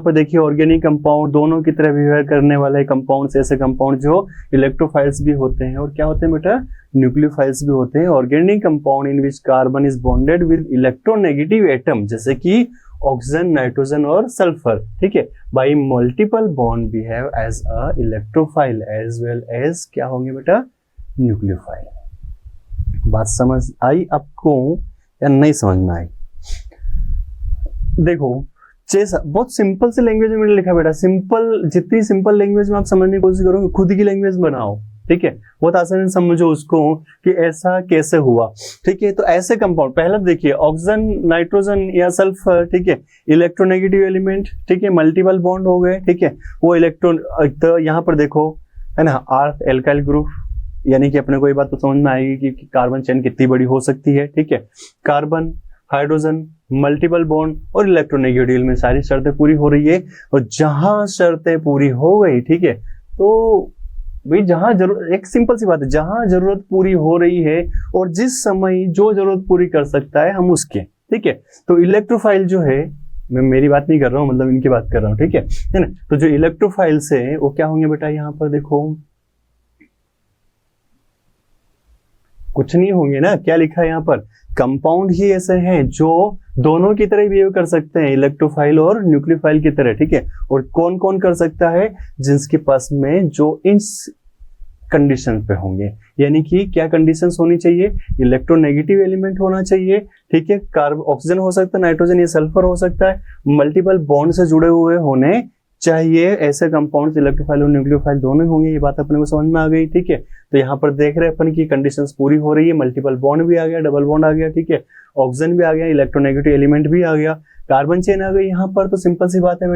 पर देखिए organic compound दोनों की तरह बिहेव करने वाले कंपाउंड्स, ऐसे कंपाउंड जो इलेक्ट्रोफाइल्स भी होते हैं और क्या होते हैं बेटा, न्यूक्लियोफाइल्स भी होते हैं। Organic compound in which carbon is bonded with electronegative atom, जैसे कि ऑक्सीजन, नाइट्रोजन और सल्फर, ठीक है, by multiple bond behave as a electrophile as well as क्या होंगे बेटा, न्यूक्लियोफाइल। बात समझ आई आपको या नहीं समझ में आई? देखो बहुत सिंपल से लैंग्वेज में लिखा बेटा, सिंपल, जितनी सिंपल लैंग्वेज में आप समझने की कोशिश करोगे, खुद की लैंग्वेज बनाओ, ठीक है, बहुत आसानी से समझो उसको कि ऐसा कैसे हुआ, ठीक है। तो ऐसे कंपाउंड, पहला देखिए ऑक्सीजन, नाइट्रोजन या सल्फर, ठीक है, इलेक्ट्रोनेगेटिव एलिमेंट, ठीक है, मल्टीपल बॉन्ड हो गए, ठीक है, वो इलेक्ट्रॉन, तो यहाँ पर देखो है ना, आर एल्काइल ग्रुप, यानी कि अपने को ये बात तो समझ में आएगी कि कार्बन चेन कितनी बड़ी हो सकती है, ठीक है, कार्बन, हाइड्रोजन, मल्टीपल बॉन्ड और इलेक्ट्रोनेगेटिव में सारी शर्तें पूरी हो रही है। और जहां शर्तें पूरी हो गई, ठीक है, तो भाई जहां जरूरत, एक सिंपल सी बात है, जहां जरूरत पूरी हो रही है और जिस समय जो जरूरत पूरी कर सकता है हम उसके, ठीक है। तो इलेक्ट्रोफाइल जो है, मैं मेरी बात नहीं कर रहा हूं, मतलब इनकी बात कर रहा हूं, ठीक है ना। तो जो इलेक्ट्रोफाइल्स है वो क्या होंगे बेटा, यहाँ पर देखो कुछ नहीं होंगे ना, क्या लिखा है यहाँ पर, कंपाउंड ही ऐसे हैं जो दोनों की तरह बिहेव कर सकते हैं, इलेक्ट्रोफाइल और न्यूक्लियोफाइल की तरह, ठीक है। और कौन कौन कर सकता है, जिसके पास में जो इन कंडीशन पे होंगे, यानी कि क्या कंडीशंस होनी चाहिए, इलेक्ट्रोनेगेटिव एलिमेंट होना चाहिए, ठीक है, कार्बन, ऑक्सीजन हो सकता है, नाइट्रोजन या सल्फर हो सकता है, मल्टीपल बॉन्ड से जुड़े हुए होने चाहिए, ऐसे कंपाउंड्स इलेक्ट्रोफाइल और न्यूक्लियोफाइल दोनों होंगे। ये बात अपने को समझ में आ गई, ठीक है। तो यहाँ पर देख रहे हैं अपन की कंडीशंस पूरी हो रही है, मल्टीपल बॉन्ड भी आ गया, डबल बॉन्ड आ गया, ठीक है, ऑक्सीजन भी आ गया, इलेक्ट्रोनेगेटिव एलिमेंट भी आ गया, कार्बन चेन आ गई यहाँ पर। तो सिंपल सी बात है।